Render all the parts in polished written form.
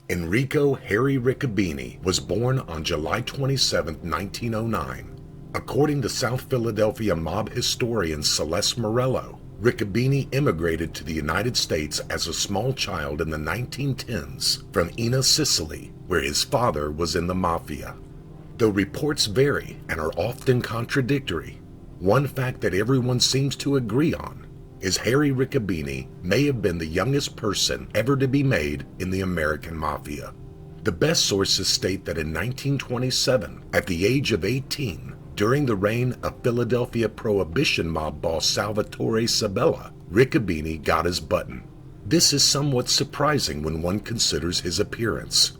Enrico Harry Riccobene was born on July 27, 1909. According to South Philadelphia mob historian Celeste Morello, Riccobene immigrated to the United States as a small child in the 1910s from Enna, Sicily, where his father was in the mafia. Though reports vary and are often contradictory, one fact that everyone seems to agree on is Harry Riccobene may have been the youngest person ever to be made in the American Mafia. The best sources state that in 1927, at the age of 18, during the reign of Philadelphia Prohibition mob boss Salvatore Sabella, Riccobene got his button. This is somewhat surprising when one considers his appearance.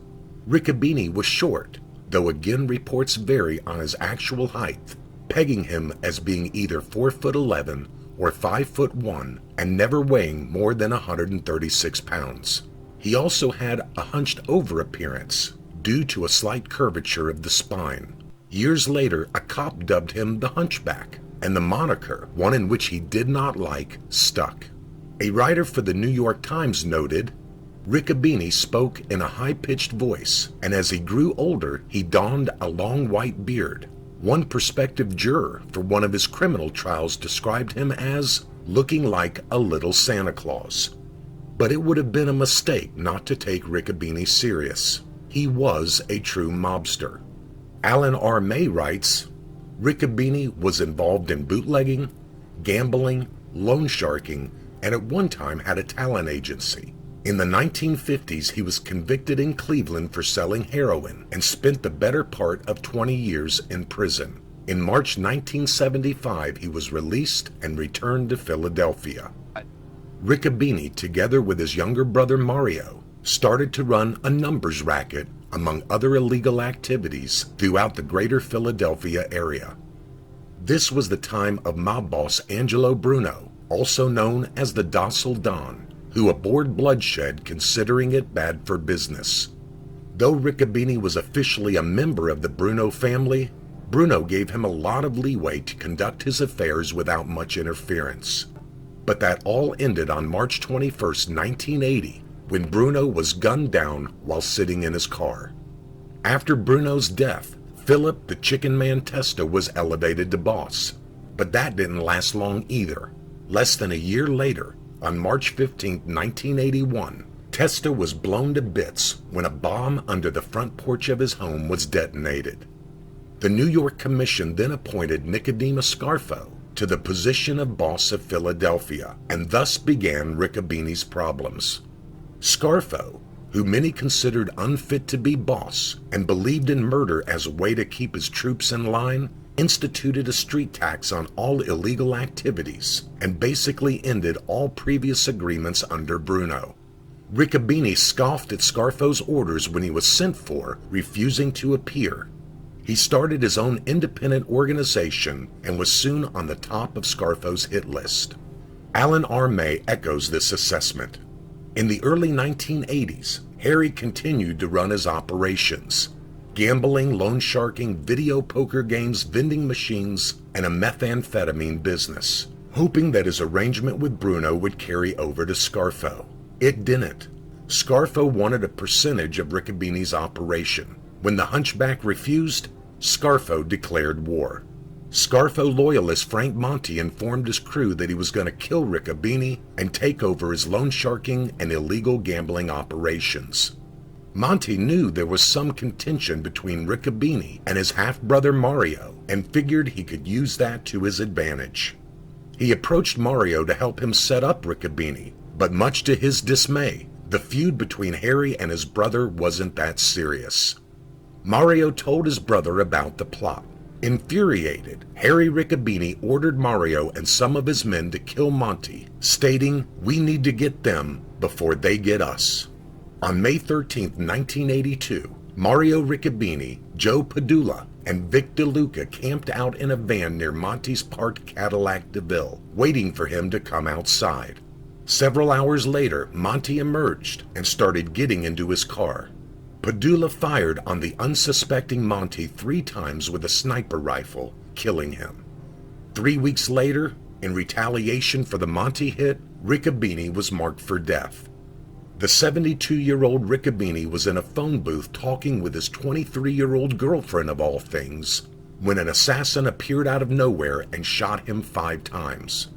Riccobene was short, though again reports vary on his actual height, pegging him as being either 4'11" or 5'1", and never weighing more than 136 pounds. He also had a hunched over appearance due to a slight curvature of the spine. Years later, a cop dubbed him the Hunchback, and the moniker, one in which he did not like, stuck. A writer for the New York Times noted, Riccobene spoke in a high-pitched voice, and as he grew older, he donned a long white beard. One prospective juror for one of his criminal trials described him as looking like a little Santa Claus. But it would have been a mistake not to take Riccobene serious. He was a true mobster. Alan R. May writes, Riccobene was involved in bootlegging, gambling, loan sharking, and at one time had a talent agency. In the 1950s, he was convicted in Cleveland for selling heroin and spent the better part of 20 years in prison. In March 1975, he was released and returned to Philadelphia. Riccobene, together with his younger brother Mario, started to run a numbers racket, among other illegal activities, throughout the greater Philadelphia area. This was the time of mob boss Angelo Bruno, also known as the Docile Don, who abhorred bloodshed, considering it bad for business. Though Riccobene was officially a member of the Bruno family, Bruno gave him a lot of leeway to conduct his affairs without much interference. But that all ended on March 21, 1980, when Bruno was gunned down while sitting in his car. After Bruno's death, Philip the Chicken Man Testa was elevated to boss. But that didn't last long either. Less than a year later, on March 15, 1981, Testa was blown to bits when a bomb under the front porch of his home was detonated. The New York Commission then appointed Nicodemo Scarfo to the position of boss of Philadelphia, and thus began Riccobene's problems. Scarfo, who many considered unfit to be boss and believed in murder as a way to keep his troops in line, instituted a street tax on all illegal activities and basically ended all previous agreements under Bruno. Riccobene scoffed at Scarfo's orders when he was sent for, refusing to appear. He started his own independent organization and was soon on the top of Scarfo's hit list. Alan R. May echoes this assessment. In the early 1980s, Harry continued to run his operations. Gambling, loan sharking, video poker games, vending machines, and a methamphetamine business, hoping that his arrangement with Bruno would carry over to Scarfo. It didn't. Scarfo wanted a percentage of Riccobene's operation. When the Hunchback refused, Scarfo declared war. Scarfo loyalist Frank Monty informed his crew that he was going to kill Riccobene and take over his loan sharking and illegal gambling operations. Monty knew there was some contention between Riccobene and his half-brother Mario and figured he could use that to his advantage. He approached Mario to help him set up Riccobene, but much to his dismay, the feud between Harry and his brother wasn't that serious. Mario told his brother about the plot. Infuriated, Harry Riccobene ordered Mario and some of his men to kill Monty, stating, "We need to get them before they get us." On May 13, 1982, Mario Riccobene, Joe Padula, and Vic DeLuca camped out in a van near Monty's parked Cadillac DeVille, waiting for him to come outside. Several hours later, Monty emerged and started getting into his car. Padula fired on the unsuspecting Monty 3 times with a sniper rifle, killing him. 3 weeks later, in retaliation for the Monty hit, Riccobene was marked for death. The 72-year-old Riccobene was in a phone booth talking with his 23-year-old girlfriend of all things when an assassin appeared out of nowhere and shot him 5 times.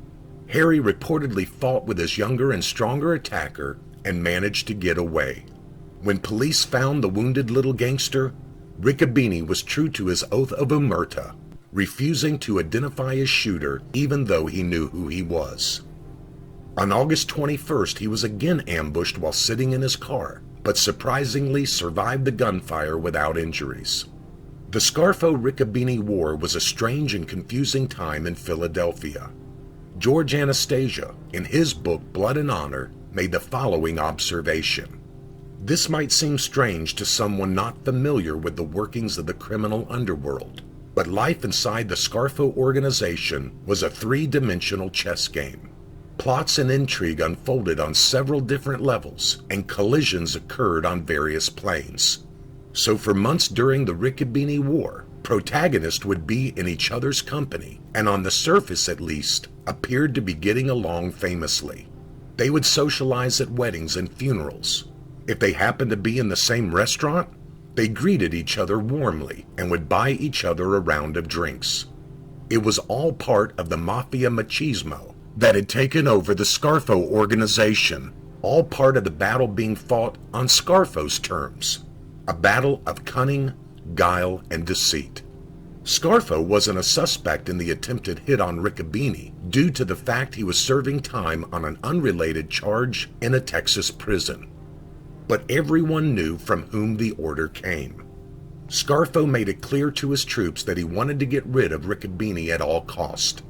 Harry reportedly fought with his younger and stronger attacker and managed to get away. When police found the wounded little gangster, Riccobene was true to his oath of omerta, refusing to identify his shooter even though he knew who he was. On August 21st, he was again ambushed while sitting in his car, but surprisingly survived the gunfire without injuries. The Scarfo-Riccobene War was a strange and confusing time in Philadelphia. George Anastasia, in his book Blood and Honor, made the following observation. This might seem strange to someone not familiar with the workings of the criminal underworld, but life inside the Scarfo organization was a 3-dimensional chess game. Plots and intrigue unfolded on several different levels, and collisions occurred on various planes. So for months during the Riccobene War, protagonists would be in each other's company, and on the surface at least, appeared to be getting along famously. They would socialize at weddings and funerals. If they happened to be in the same restaurant, they greeted each other warmly and would buy each other a round of drinks. It was all part of the mafia machismo that had taken over the Scarfo organization, all part of the battle being fought on Scarfo's terms, a battle of cunning, guile, and deceit. Scarfo wasn't a suspect in the attempted hit on Riccobene due to the fact he was serving time on an unrelated charge in a Texas prison. But everyone knew from whom the order came. Scarfo made it clear to his troops that he wanted to get rid of Riccobene at all cost.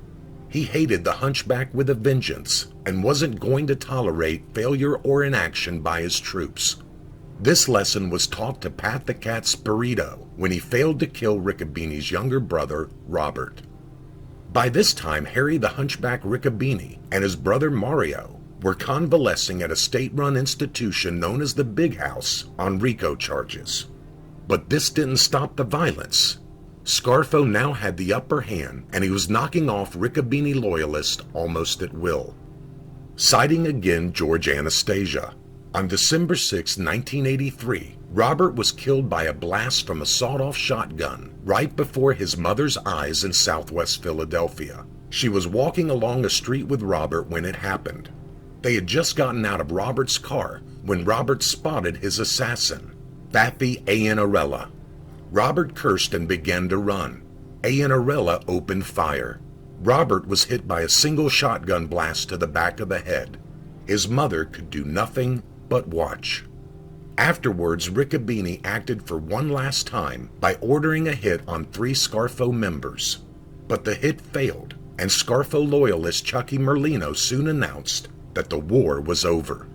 He hated the Hunchback with a vengeance and wasn't going to tolerate failure or inaction by his troops. This lesson was taught to Pat the Cat Spirito when he failed to kill Riccobene's younger brother, Robert. By this time, Harry the Hunchback Riccobene and his brother Mario were convalescing at a state-run institution known as the Big House on RICO charges. But this didn't stop the violence. Scarfo now had the upper hand, and he was knocking off Riccobene loyalists almost at will. Citing again George Anastasia, on December 6, 1983, Robert was killed by a blast from a sawed-off shotgun right before his mother's eyes in southwest Philadelphia. She was walking along a street with Robert when it happened. They had just gotten out of Robert's car when Robert spotted his assassin, Faffy Iannarella. Robert cursed and began to run. Iannarella opened fire. Robert was hit by a single shotgun blast to the back of the head. His mother could do nothing but watch. Afterwards, Riccobene acted for one last time by ordering a hit on 3 Scarfo members. But the hit failed, and Scarfo loyalist Chucky Merlino soon announced that the war was over.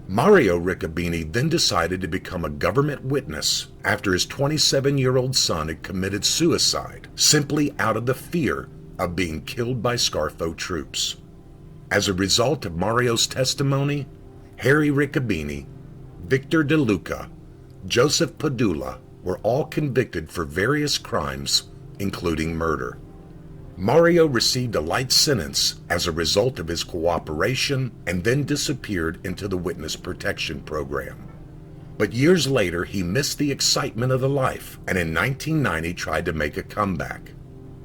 Mario Riccobene then decided to become a government witness after his 27-year-old son had committed suicide simply out of the fear of being killed by Scarfo troops. As a result of Mario's testimony, Harry Riccobene, Victor De Luca, Joseph Padula were all convicted for various crimes, including murder. Mario received a light sentence as a result of his cooperation and then disappeared into the witness protection program. But years later, he missed the excitement of the life and in 1990 tried to make a comeback.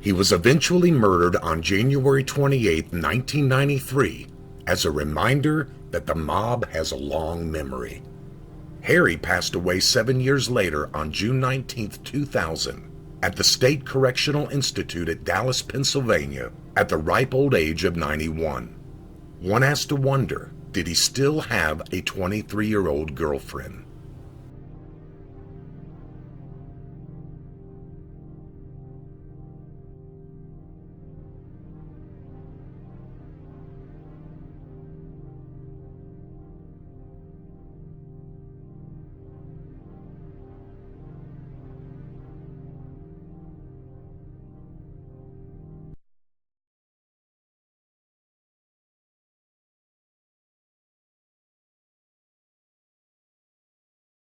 He was eventually murdered on January 28, 1993, as a reminder that the mob has a long memory. Harry passed away 7 years later on June 19, 2000. At the State Correctional Institute at Dallas, Pennsylvania, at the ripe old age of 91. One has to wonder, did he still have a 23-year-old girlfriend?